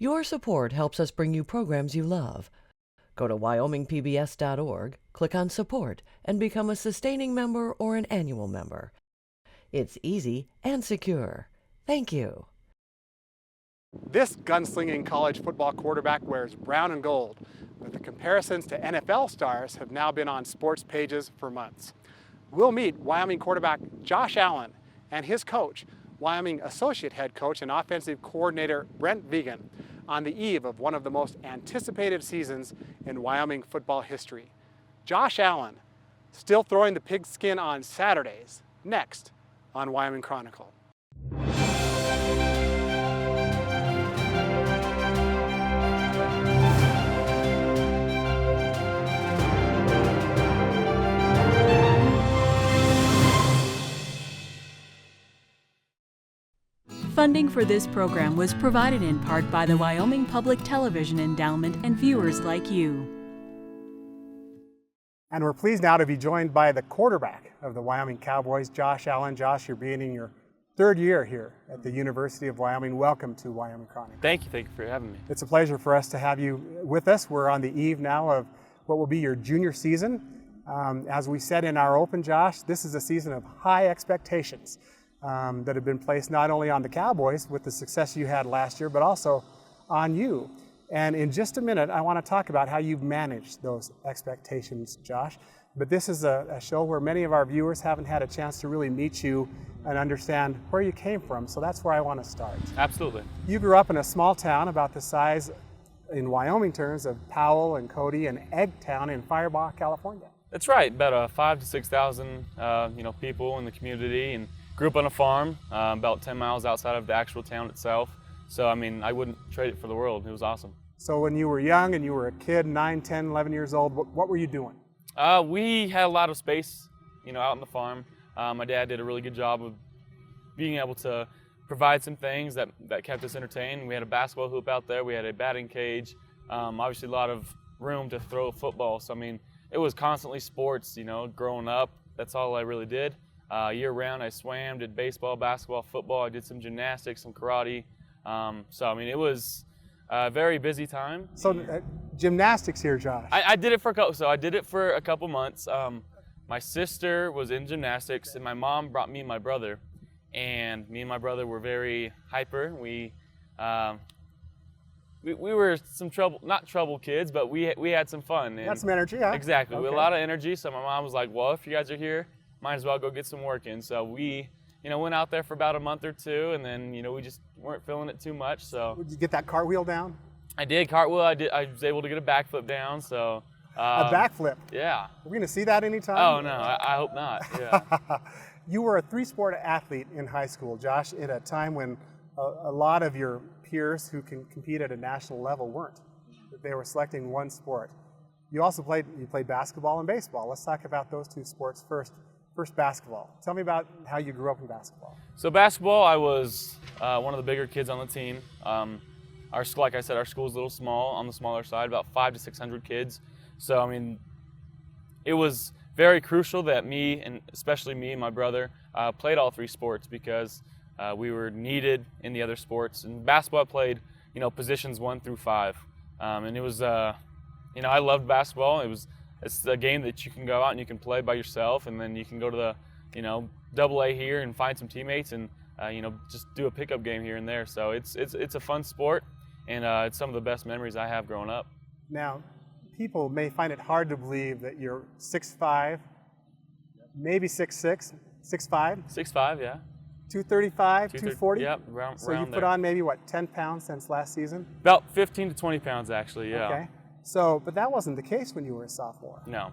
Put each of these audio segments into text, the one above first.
Your support helps us bring you programs you love. Go to wyomingpbs.org, click on Support, and become a sustaining member or an annual member. It's easy and secure. Thank you. This gunslinging college football quarterback wears brown and gold, but the comparisons to NFL stars have now been on sports pages for months. We'll meet Wyoming quarterback Josh Allen and his coach, Wyoming associate head coach and offensive coordinator Brent Vigen, on the eve of one of the most anticipated seasons in Wyoming football history. Josh Allen, still throwing the pigskin on Saturdays, next on Wyoming Chronicle. Funding for this program was provided in part by the Wyoming Public Television Endowment and viewers like you. And we're pleased now to be joined by the quarterback of the Wyoming Cowboys, Josh Allen. Josh, you're beginning your third year here at the University of Wyoming. Welcome to Wyoming Chronicle. Thank you for having me. It's a pleasure for us to have you with us. We're on the eve now of what will be your junior season. As we said in our open, Josh, this is a season of high expectations that have been placed not only on the Cowboys with the success you had last year, but also on you. And in just a minute, I want to talk about how you've managed those expectations, Josh. But this is a show where many of our viewers haven't had a chance to really meet you and understand where you came from. So that's where I want to start. Absolutely. You grew up in a small town about the size, in Wyoming terms, of Powell and Cody and Eggtown in Firebaugh, California. That's right. About 5,000 to 6,000 people in the community, and grew up on a farm about 10 miles outside of the actual town itself. So, I mean, I wouldn't trade it for the world. It was awesome. So when you were young and you were a kid, 9, 10, 11 years old, what were you doing? We had a lot of space, out on the farm. My dad did a really good job of being able to provide some things that kept us entertained. We had a basketball hoop out there. We had a batting cage. Obviously, a lot of room to throw a football. So, I mean, it was constantly sports, growing up. That's all I really did. Year-round, I swam, did baseball, basketball, football. I did some gymnastics, some karate. So, I mean, it was a very busy time. So, gymnastics here, Josh. I did it for a couple months. My sister was in gymnastics, and my mom brought me and my brother. And me and my brother were very hyper. We were some not trouble kids, but we had some fun. Got some energy, huh? Exactly. Okay. We had a lot of energy. So my mom was like, well, if you guys are here, might as well go get some work in. So we, went out there for about a month or two, and then, we just weren't feeling it too much. So did you get that cartwheel down? I did cartwheel. I was able to get a backflip down. So a backflip? Yeah. We're going to see that anytime? Oh no, I hope not. Yeah. You were a three-sport athlete in high school, Josh, at a time when a lot of your peers who can compete at a national level weren't. They were selecting one sport. You also played basketball and baseball. Let's talk about those two sports first. First, basketball. Tell me about how you grew up in basketball. So basketball, I was one of the bigger kids on the team. Our school, like I said, our school's a little small, on the smaller side, about 500 to 600 kids. So, I mean, it was very crucial that me, and especially me and my brother, played all three sports because we were needed in the other sports. And basketball, I played, positions 1 through 5. And it was, I loved basketball. It's a game that you can go out and you can play by yourself, and then you can go to the, AA here and find some teammates and, just do a pickup game here and there. So it's a fun sport, and it's some of the best memories I have growing up. Now, people may find it hard to believe that you're 6'5", maybe 6'6", 6'5"? 6'5", yeah. 235, 240? Yep, around So you put there. on maybe, 10 pounds since last season? About 15 to 20 pounds, actually, yeah. Okay. So, but that wasn't the case when you were a sophomore. No.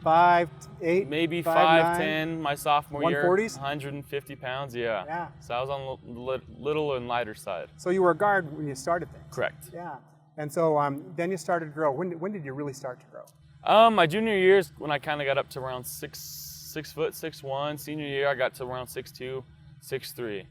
5'8", maybe 5'9", 5'10", my sophomore year. 140s? 150 pounds, yeah. Yeah. So I was on the little and lighter side. So you were a guard when you started things? Correct. Yeah. And so then you started to grow. When did you really start to grow? My junior year is when I kind of got up to around 6 foot, 6'1". Senior year, I got to around 6'2", 6'3".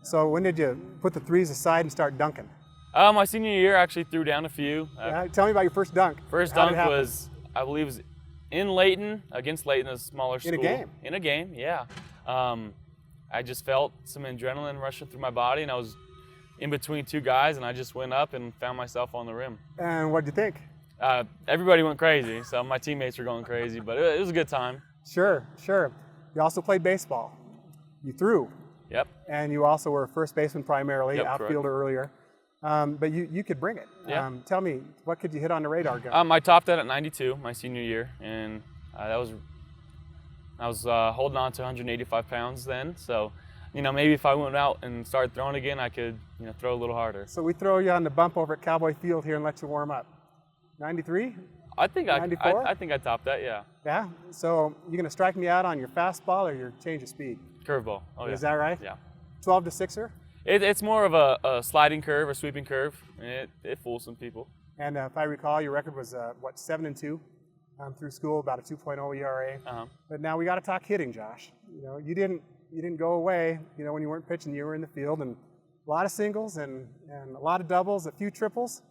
So when did you put the threes aside and start dunking? My senior year, I actually threw down a few. Tell me about your first dunk. First dunk was, I believe, was in Layton, against Layton, a smaller school. In a game? In a game, yeah. I just felt some adrenaline rushing through my body, and I was in between two guys, and I just went up and found myself on the rim. And what did you think? Everybody went crazy, so my teammates were going crazy, but it was a good time. Sure. You also played baseball. You threw. Yep. And you also were a first baseman primarily, Yep, outfielder earlier. But you could bring it. Yeah. Tell me, what could you hit on the radar gun? I topped that at 92 my senior year, and I was holding on to 185 pounds then. So, maybe if I went out and started throwing again, I could, throw a little harder. So we throw you on the bump over at Cowboy Field here and let you warm up. 93? I think 94? I think I topped that, yeah. Yeah. So you're gonna strike me out on your fastball or your change of speed? Curveball. Oh, yeah. Is that right? Yeah. 12 to 6er? It's more of a sliding curve, a sweeping curve, and it fools some people. And if I recall, your record was 7-2 through school, about a 2.0 ERA. But now we got to talk hitting, Josh. You didn't go away. When you weren't pitching, you were in the field, and a lot of singles and a lot of doubles, a few triples.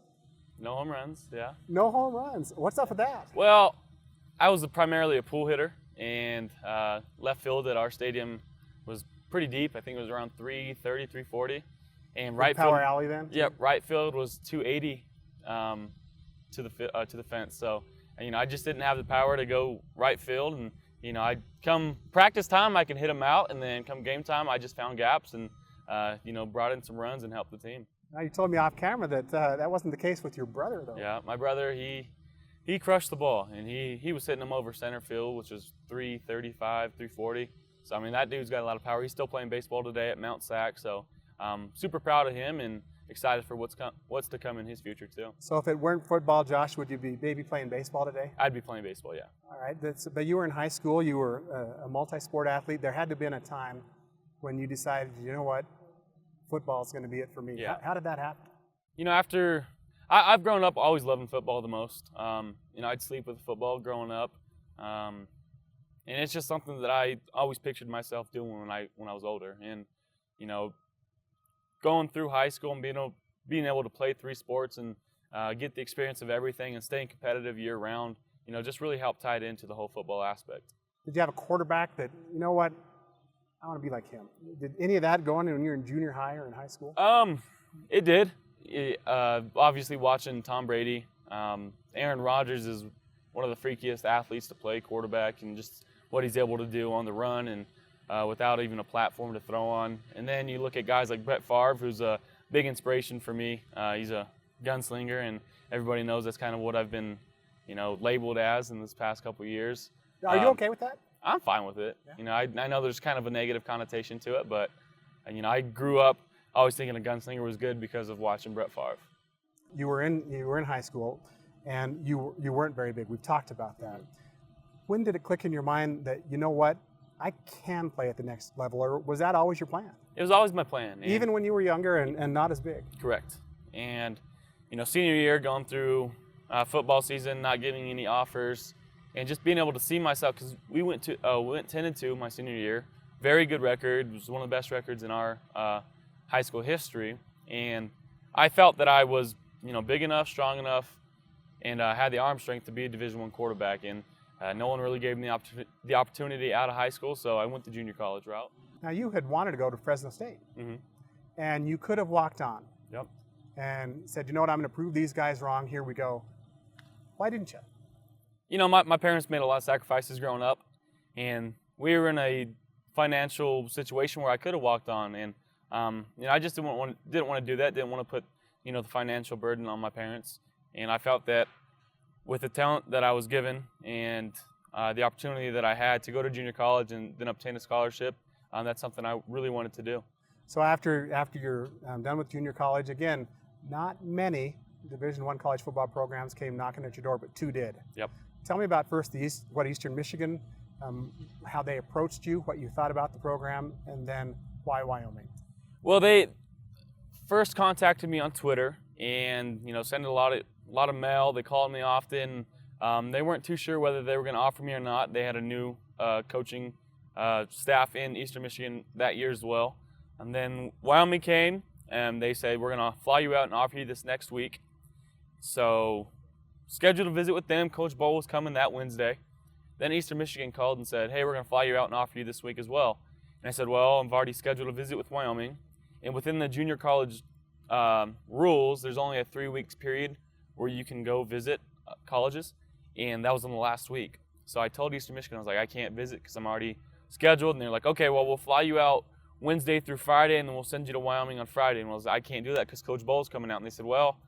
No home runs, yeah. No home runs. What's up with that? Well, I was primarily a pool hitter, and left field at our stadium was pretty deep. I think it was around 330, 340. And right power field, alley then? Yep, right field was 280 to the fence. So, I just didn't have the power to go right field, and I come practice time I can hit them out, and then come game time I just found gaps and brought in some runs and helped the team. Now you told me off camera that that wasn't the case with your brother though. Yeah, my brother he crushed the ball, and he was hitting them over center field, which was 335, 340. So that dude's got a lot of power. He's still playing baseball today at Mount Sac. So super proud of him and excited for what's to come in his future too. So if it weren't football, Josh, would you be maybe playing baseball today? I'd be playing baseball, yeah. All right. But you were in high school. You were a multi-sport athlete. There had to have been a time when you decided, football is going to be it for me. Yeah. How did that happen? After I've grown up always loving football the most. I'd sleep with football growing up, and it's just something that I always pictured myself doing when I was older. And going through high school and being able to play 3 sports and get the experience of everything and staying competitive year round, just really helped tie it into the whole football aspect. Did you have a quarterback that, I want to be like him? Did any of that go on when you were in junior high or in high school? It did. Obviously watching Tom Brady, Aaron Rodgers is one of the freakiest athletes to play quarterback, and just what he's able to do on the run and without even a platform to throw on. And then you look at guys like Brent Vigen, who's a big inspiration for me. He's a gunslinger, and everybody knows that's kind of what I've been, labeled as in this past couple of years. Are you okay with that? I'm fine with it. Yeah. I know there's kind of a negative connotation to it, but I grew up always thinking a gunslinger was good because of watching Brent Vigen. You were in high school, and you weren't very big. We've talked about that. When did it click in your mind that, I can play at the next level, or was that always your plan? It was always my plan. Even when you were younger and not as big? Correct. And, senior year, going through football season, not getting any offers, and just being able to see myself, because we went 10-2 my senior year. Very good record. It was one of the best records in our high school history. And I felt that I was, big enough, strong enough, and had the arm strength to be a Division I quarterback. And no one really gave me the opportunity out of high school, so I went the junior college route. Now, you had wanted to go to Fresno State, and you could have walked on. Yep. And said, I'm going to prove these guys wrong. Here we go. Why didn't you? My parents made a lot of sacrifices growing up, and we were in a financial situation where I could have walked on, and I just didn't want to do that. Didn't want to put the financial burden on my parents, and I felt that with the talent that I was given and the opportunity that I had to go to junior college and then obtain a scholarship, that's something I really wanted to do. So after you're done with junior college, again, not many Division I college football programs came knocking at your door, but 2 did. Yep. Tell me about first what Eastern Michigan, how they approached you, what you thought about the program, and then why Wyoming? Well, they first contacted me on Twitter and sent a lot of mail. They called me often. They weren't too sure whether they were going to offer me or not. They had a new coaching staff in Eastern Michigan that year as well. And then Wyoming came and they said, we're going to fly you out and offer you this next week. So scheduled a visit with them. Coach Bowl was coming that Wednesday. Then Eastern Michigan called and said, hey, we're going to fly you out and offer you this week as well. And I said, well, I've already scheduled a visit with Wyoming. And within the junior college rules, there's only a 3 weeks period where you can go visit colleges, and that was in the last week. So I told Eastern Michigan, I was like, I can't visit because I'm already scheduled, and they're like, okay, well, we'll fly you out Wednesday through Friday, and then we'll send you to Wyoming on Friday. And I was like, I can't do that because Coach Bowles coming out, and they said, well,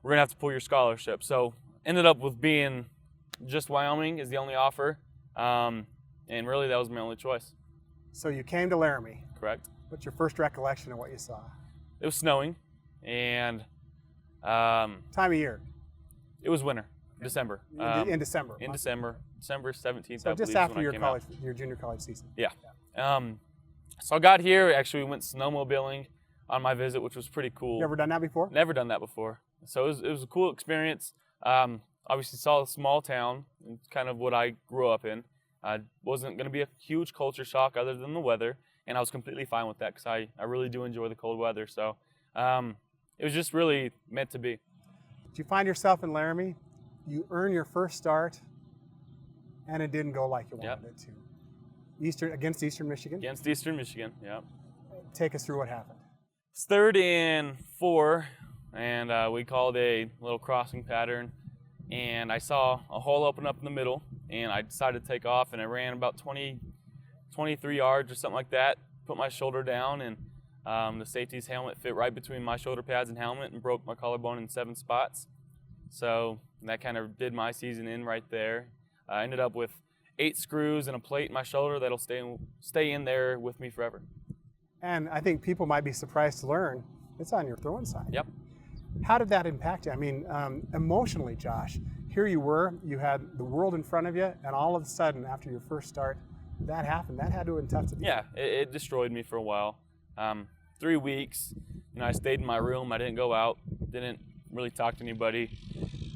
we're gonna have to pull your scholarship. So ended up with being just Wyoming is the only offer, and really that was my only choice. So you came to Laramie. Correct. What's your first recollection of what you saw? It was snowing, and Time of year? it was winter, December. In December. In December 17th. So I just believe, after is your when I came college, out. your junior college season. Yeah. So I got here. Actually, we went snowmobiling on my visit, which was pretty cool. You ever done that before? Never done that before. So it was a cool experience. Obviously saw a small town, and kind of what I grew up in. Wasn't going to be a huge culture shock other than the weather, and I was completely fine with that because I really do enjoy the cold weather. So it was just really meant to be. Did you find yourself in Laramie? You earned your first start, and it didn't go like you wanted it to. Against Eastern Michigan? Against Eastern Michigan, yeah. Take us through what happened. It's 3rd and 4, and we called a little crossing pattern, and I saw a hole open up in the middle, and I decided to take off, and I ran about 23 yards or something like that, put my shoulder down, and the safety's helmet fit right between my shoulder pads and helmet and broke my collarbone in 7 spots. So that kind of did my season in right there. I ended up with 8 screws and a plate in my shoulder that'll stay in there with me forever. And I think people might be surprised to learn it's on your throwing side. Yep. How did that impact you? I mean, emotionally, Josh, here you were, you had the world in front of you, and all of a sudden, after your first start, that happened. That had to have been tough to do. Yeah, it destroyed me for a while. 3 weeks, I stayed in my room. I didn't go out, didn't really talk to anybody.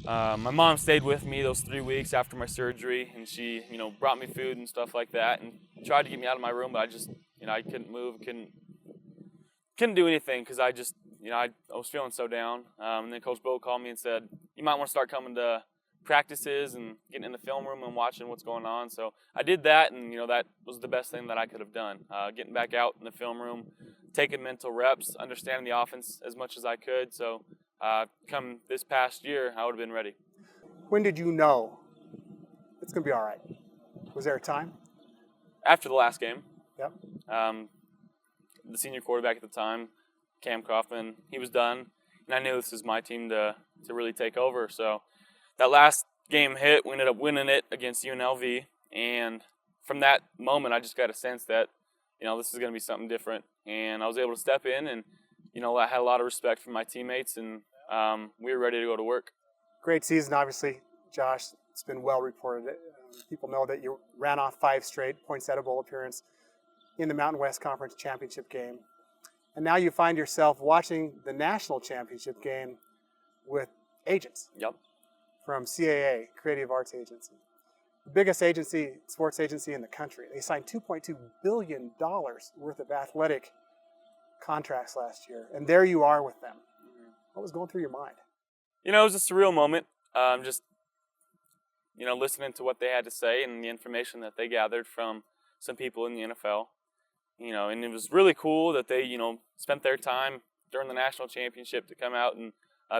My mom stayed with me those 3 weeks after my surgery, and she, brought me food and stuff like that, and tried to get me out of my room, but I just, I couldn't move, couldn't do anything because I just, I was feeling so down. And then Coach Bo called me and said, you might want to start coming to practices and getting in the film room and watching what's going on. So I did that, and that was the best thing that I could have done. Getting back out in the film room, taking mental reps, understanding the offense as much as I could. So come this past year, I would have been ready. When did you know it's going to be all right? Was there a time? After the last game. Yep. The senior quarterback at the time, Cam Kaufman, he was done, and I knew this is my team to really take over. So that last game hit, we ended up winning it against UNLV, and from that moment, I just got a sense that, this is going to be something different, and I was able to step in, and, I had a lot of respect for my teammates, and we were ready to go to work. Great season, obviously, Josh. It's been well reported. People know that you ran off 5 straight poinsettia bowl appearance in the Mountain West Conference Championship game. And now you find yourself watching the National Championship game with agents. Yep. From CAA, Creative Arts Agency. The biggest sports agency in the country. They signed $2.2 billion worth of athletic contracts last year. And there you are with them. What was going through your mind? It was a surreal moment. Just, listening to what they had to say and the information that they gathered from some people in the NFL. And it was really cool that they, spent their time during the national championship to come out and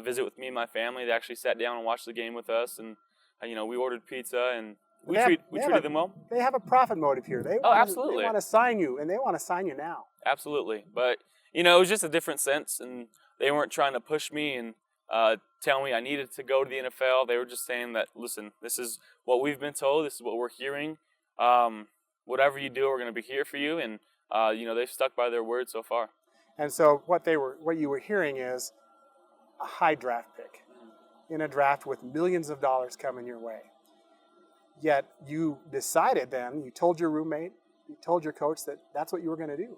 visit with me and my family. They actually sat down and watched the game with us, and we ordered pizza, and we treated them well. They have a profit motive here. Absolutely. They want to sign you, and they want to sign you now. Absolutely. But, it was just a different sense, and they weren't trying to push me and tell me I needed to go to the NFL. They were just saying that, listen, this is what we've been told. This is what we're hearing. Whatever you do, we're going to be here for you. And, they've stuck by their word so far. And so what you were hearing is a high draft pick in a draft with millions of dollars coming your way. Yet you decided then, you told your roommate, you told your coach that that's what you were going to do.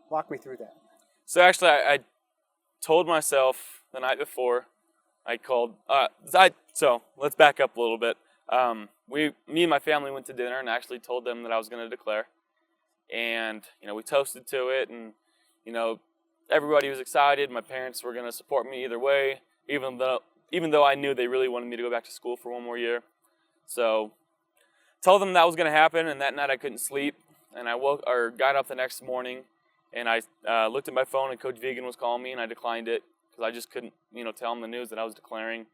Walk me through that. So actually, I told myself the night before, I called, so let's back up a little bit. Me and my family went to dinner and actually told them that I was going to declare. And, we toasted to it, and, everybody was excited. My parents were going to support me either way, even though I knew they really wanted me to go back to school for one more year. So told them that was going to happen, and that night I couldn't sleep. And I got up the next morning, and I looked at my phone, and Coach Vigen was calling me, and I declined it because I just couldn't, tell him the news that I was declaring.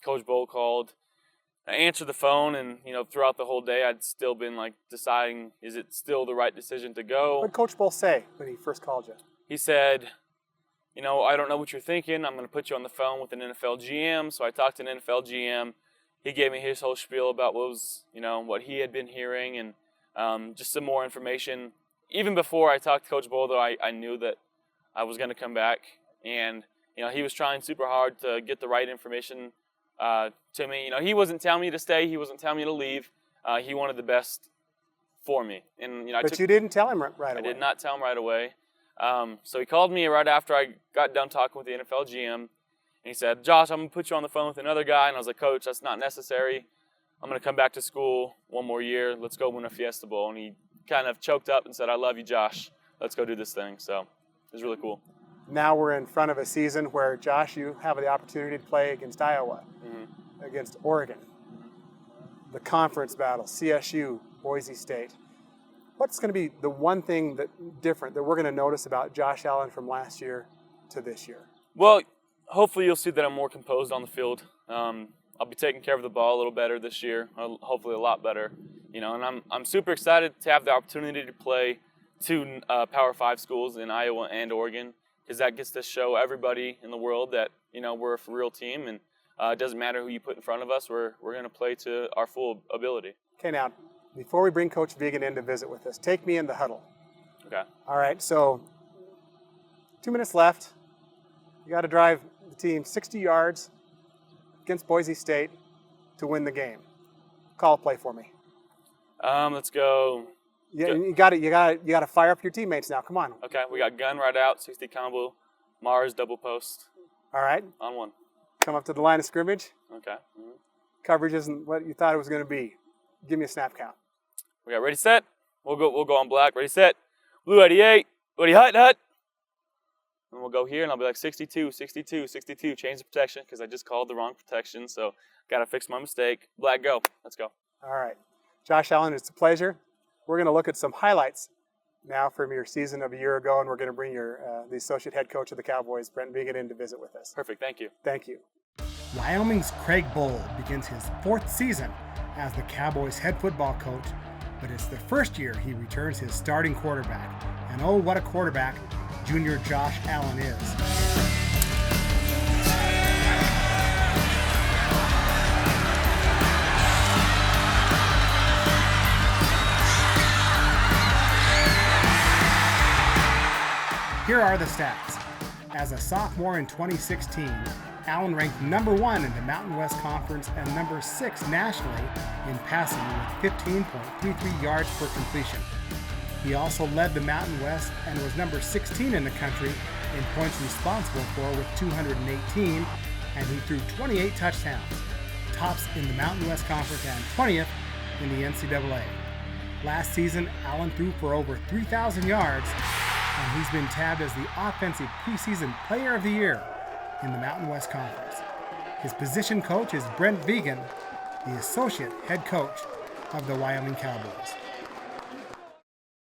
Coach Bowl called. I answered the phone, and throughout the whole day, I'd still been deciding, is it still the right decision to go? What did Coach Bowl say when he first called you? He said, I don't know what you're thinking. I'm going to put you on the phone with an NFL GM. So I talked to an NFL GM. He gave me his whole spiel about what he had been hearing, and just some more information. Even before I talked to Coach Bowl, though, I knew that I was going to come back, and he was trying super hard to get the right information to me. He wasn't telling me to stay. He wasn't telling me to leave. He wanted the best for me. And you didn't tell him right away. I did not tell him right away. So he called me right after I got done talking with the NFL GM, and he said, "Josh, I'm going to put you on the phone with another guy." And I was like, "Coach, that's not necessary. I'm going to come back to school one more year. Let's go win a Fiesta Bowl." And he kind of choked up and said, "I love you, Josh. Let's go do this thing." So it was really cool. Now we're in front of a season where, Josh, you have the opportunity to play against Iowa, against Oregon, the conference battle, CSU, Boise State. What's going to be the one thing different that we're going to notice about Josh Allen from last year to this year? Well, hopefully you'll see that I'm more composed on the field. I'll be taking care of the ball a little better this year, hopefully a lot better. And I'm super excited to have the opportunity to play two Power 5 schools in Iowa and Oregon, because that gets to show everybody in the world that we're a for real team, and it doesn't matter who you put in front of us. We're going to play to our full ability. Okay, now before we bring Coach Vigen in to visit with us, take me in the huddle. Okay. All right. So 2 minutes left. You got to drive the team 60 yards against Boise State to win the game. Call a play for me. Let's go. Yeah, you got to fire up your teammates now. Come on. Okay, we got gun right out, 60 combo, Mars double post. All right. On one. Come up to the line of scrimmage. Okay. Coverage isn't what you thought it was going to be. Give me a snap count. We got ready, set. We'll go on black. Ready, set. Blue 88. Ready, hut. And we'll go here, and I'll be like 62, 62, 62. Change the protection because I just called the wrong protection, so got to fix my mistake. Black, go. Let's go. All right. Josh Allen, it's a pleasure. We're going to look at some highlights now from your season of a year ago, and we're going to bring the associate head coach of the Cowboys, Brent Vigen, in to visit with us. Perfect. Thank you. Thank you. Wyoming's Craig Bowl begins his 4th season as the Cowboys head football coach, but it's the first year he returns his starting quarterback. And oh, what a quarterback junior Josh Allen is. Here are the stats. As a sophomore in 2016, Allen ranked number 1 in the Mountain West Conference and number 6 nationally in passing with 15.33 yards per completion. He also led the Mountain West and was number 16 in the country in points responsible for with 218, and he threw 28 touchdowns, tops in the Mountain West Conference and 20th in the NCAA. Last season, Allen threw for over 3,000 yards, and he's been tabbed as the Offensive Preseason Player of the Year in the Mountain West Conference. His position coach is Brent Vigen, the associate head coach of the Wyoming Cowboys.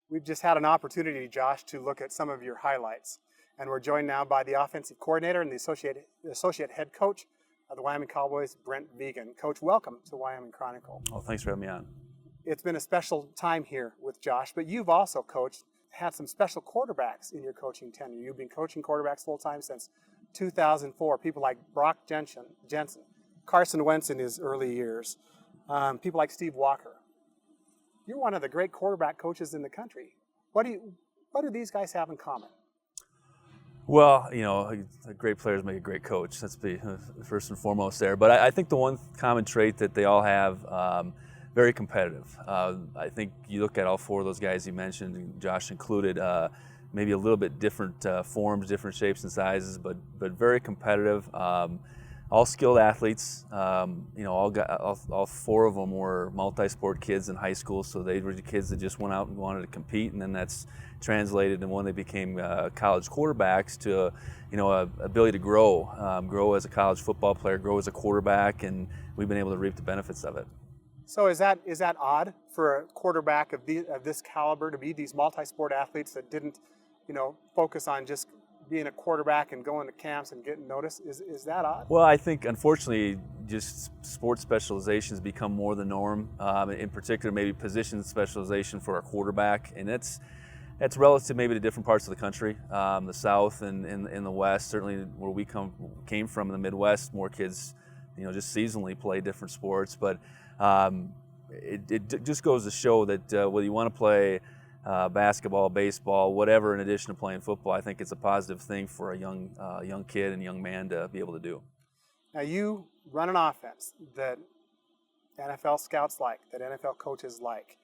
We've just had an opportunity, Josh, to look at some of your highlights. And we're joined now by the offensive coordinator and the associate head coach of the Wyoming Cowboys, Brent Vigen. Coach, welcome to Wyoming Chronicle. Oh, thanks for having me on. It's been a special time here with Josh, but you've also had some special quarterbacks in your coaching tenure. You've been coaching quarterbacks full-time since 2004. People like Brock Jensen, Carson Wentz in his early years, people like Steve Walker. You're one of the great quarterback coaches in the country. What do these guys have in common? Well, great players make a great coach. That's the first and foremost there. But I think the one common trait that they all have, very competitive. I think you look at all 4 of those guys you mentioned, Josh included, maybe a little bit different forms, different shapes and sizes, but very competitive. All skilled athletes. All 4 of them were multi-sport kids in high school, so they were the kids that just went out and wanted to compete, and then that's translated in when they became college quarterbacks to, ability to grow as a college football player, grow as a quarterback, and we've been able to reap the benefits of it. So is that odd for a quarterback of this caliber to be these multi-sport athletes that didn't, focus on just being a quarterback and going to camps and getting noticed? Is that odd? Well, I think unfortunately just sports specializations become more the norm, in particular maybe position specialization for our quarterback, and that's relative maybe to different parts of the country, the South and in the West. Certainly where we came from in the Midwest, more kids, just seasonally play different sports. But it just goes to show that whether you want to play basketball, baseball, whatever, in addition to playing football, I think it's a positive thing for a young kid and young man to be able to do. Now you run an offense that NFL scouts like, that NFL coaches like.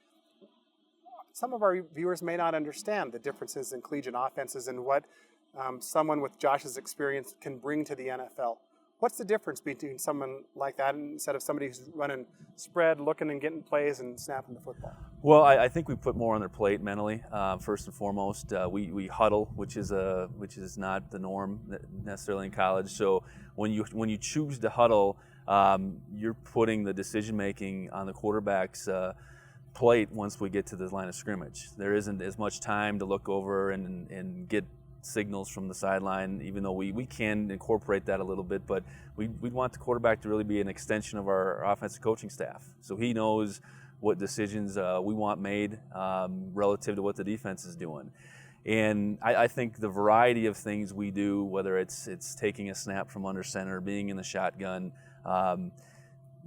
Some of our viewers may not understand the differences in collegiate offenses and what someone with Josh's experience can bring to the NFL. What's the difference between someone like that instead of somebody who's running spread, looking and getting plays and snapping the football? Well, I think we put more on their plate mentally. First and foremost, we huddle, which is not the norm necessarily in college. So when you choose to huddle, you're putting the decision making on the quarterback's plate once we get to the line of scrimmage. There isn't as much time to look over and get signals from the sideline, even though we can incorporate that a little bit, but we want the quarterback to really be an extension of our offensive coaching staff. So he knows what decisions we want made relative to what the defense is doing. And I think the variety of things we do, whether it's taking a snap from under center, being in the shotgun,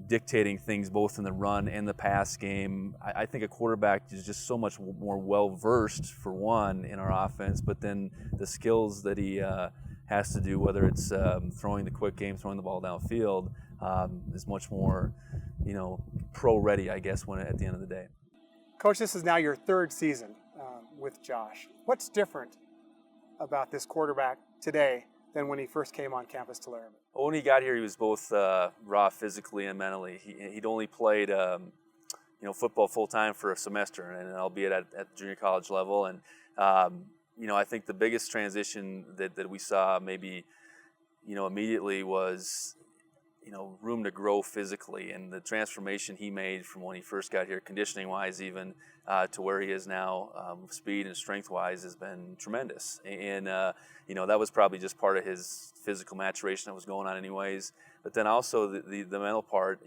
dictating things both in the run and the pass game. I think a quarterback is just so much more well-versed, for one, in our offense, but then the skills that he has to do, whether it's throwing the quick game, throwing the ball downfield, is much more, pro-ready, I guess, at the end of the day. Coach, this is now your third season with Josh. What's different about this quarterback today than when he first came on campus to Laramie? Well, when he got here, he was both raw physically and mentally. He'd only played, football full time for a semester, and albeit at the junior college level. And I think the biggest transition that we saw maybe, immediately was, room to grow physically, and the transformation he made from when he first got here, conditioning wise even, to where he is now, speed and strength wise, has been tremendous. And that was probably just part of his physical maturation that was going on anyways. But then also the mental part,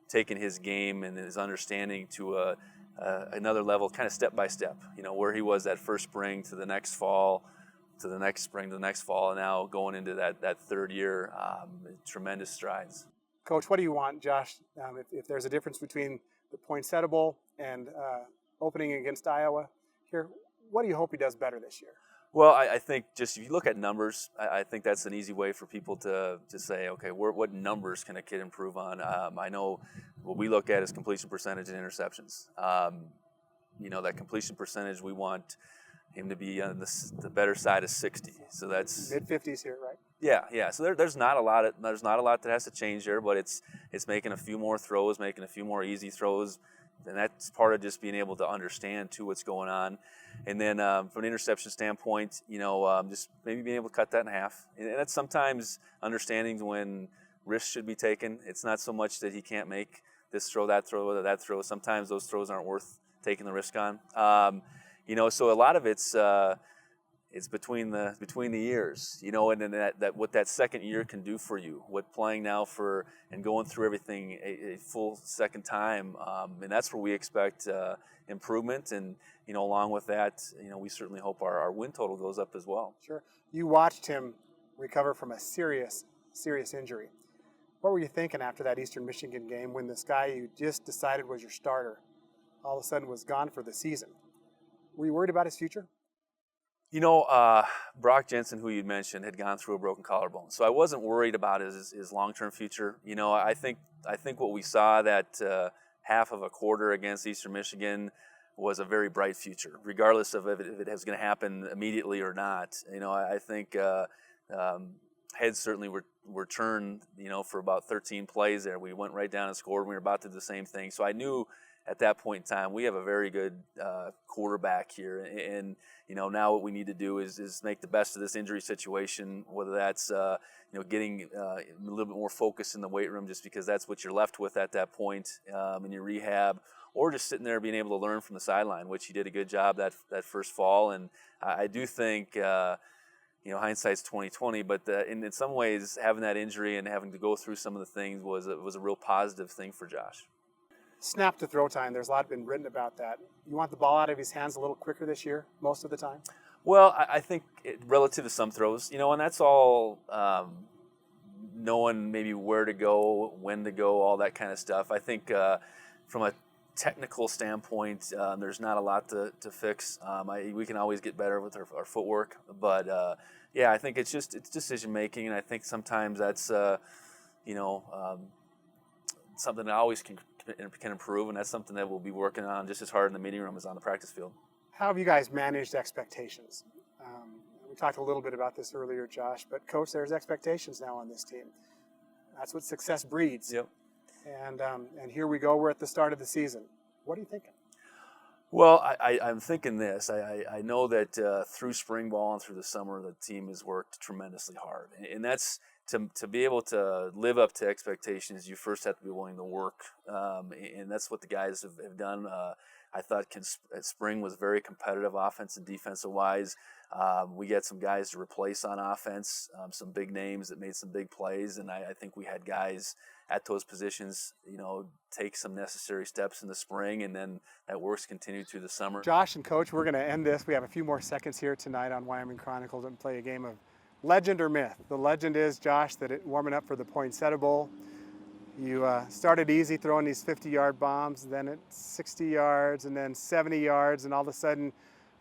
taking his game and his understanding to another level, kind of step by step. Where he was that first spring to the next fall, to the next spring to the next fall, and now going into that third year, tremendous strides. Coach, what do you want, Josh? If there's a difference between the Poinsettia Bowl and opening against Iowa here, what do you hope he does better this year? Well, I think just if you look at numbers, I think that's an easy way for people to say, okay, what numbers can a kid improve on? I know what we look at is completion percentage and interceptions. That completion percentage, we want him to be on the better side of 60. So that's mid-50s here, right? Yeah. So there's not a lot that has to change there, but it's making a few more throws, making a few more easy throws, and that's part of just being able to understand too what's going on. And then from an interception standpoint, just maybe being able to cut that in half. And that's sometimes understanding when risks should be taken. It's not so much that he can't make this throw, that throw, or that throw. Sometimes those throws aren't worth taking the risk on. So a lot of it's between the years, and then that what that second year can do for you, what playing now for and going through everything a full second time, and that's where we expect improvement. And along with that, we certainly hope our win total goes up as well. Sure. You watched him recover from a serious injury. What were you thinking after that Eastern Michigan game when this guy you just decided was your starter all of a sudden was gone for the season? Were you worried about his future? Brock Jensen, who you mentioned, had gone through a broken collarbone, so I wasn't worried about his long-term future. I think what we saw that half of a quarter against Eastern Michigan was a very bright future, regardless of if it was going to happen immediately or not. I think heads certainly were turned, for about 13 plays there. We went right down and scored. We were about to do the same thing, so I knew at that point in time we have a very good quarterback here, and now what we need to do is make the best of this injury situation, whether that's getting a little bit more focus in the weight room, just because that's what you're left with at that point in your rehab, or just sitting there being able to learn from the sideline, which he did a good job that first fall. And I do think hindsight's 20/20, but in some ways, having that injury and having to go through some of the things was a real positive thing for Josh. Snap to throw time, there's a lot been written about that. You want the ball out of his hands a little quicker this year, most of the time? Well, I think relative to some throws, and that's all knowing maybe where to go, when to go, all that kind of stuff. I think from a technical standpoint, there's not a lot to fix. We can always get better with our footwork, but I think it's decision making, and I think sometimes that's something that always can improve, and that's something that we'll be working on just as hard in the meeting room as on the practice field. How have you guys managed expectations? We talked a little bit about this earlier, Josh, but Coach, there's expectations now on this team. That's what success breeds. Yep. And here we go. We're at the start of the season. What are you thinking? Well, I'm thinking this. I know that through spring ball and through the summer, the team has worked tremendously hard, and that's to be able to live up to expectations. You first have to be willing to work, and that's what the guys have done. I thought spring was very competitive, offense and defensive wise. We got some guys to replace on offense, some big names that made some big plays, and I think we had guys at those positions, take some necessary steps in the spring, and then that work's continued through the summer. Josh and Coach, we're going to end this. We have a few more seconds here tonight on Wyoming Chronicle and play a game of legend or myth. The legend is, Josh, that warming up for the Poinsettia Bowl, you started easy throwing these 50-yard bombs, then it's 60 yards, and then 70 yards, and all of a sudden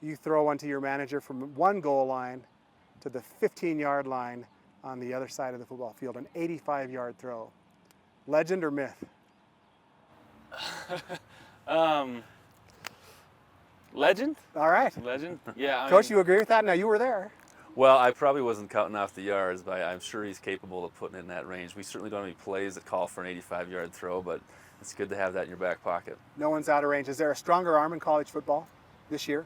you throw one to your manager from one goal line to the 15-yard line on the other side of the football field, an 85-yard throw. Legend or myth? Legend? All right. Legend? Yeah. Coach, you agree with that? Now, you were there. Well, I probably wasn't counting off the yards, but I'm sure he's capable of putting it in that range. We certainly don't have any plays that call for an 85-yard throw, but it's good to have that in your back pocket. No one's out of range. Is there a stronger arm in college football this year?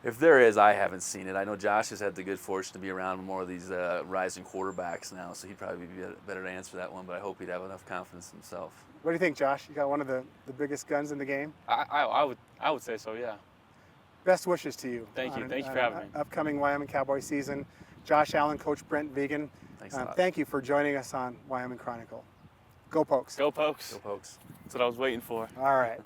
If there is, I haven't seen it. I know Josh has had the good fortune to be around more of these rising quarterbacks now, so he'd probably be better to answer that one, but I hope he'd have enough confidence himself. What do you think, Josh? You got one of the biggest guns in the game? I would say so, yeah. Best wishes to you. Thank you for having me. Upcoming Wyoming Cowboy season. Josh Allen, Coach Brent Vigen. Thanks a lot. Thank you for joining us on Wyoming Chronicle. Go Pokes. Go Pokes. Go Pokes. That's what I was waiting for. All right.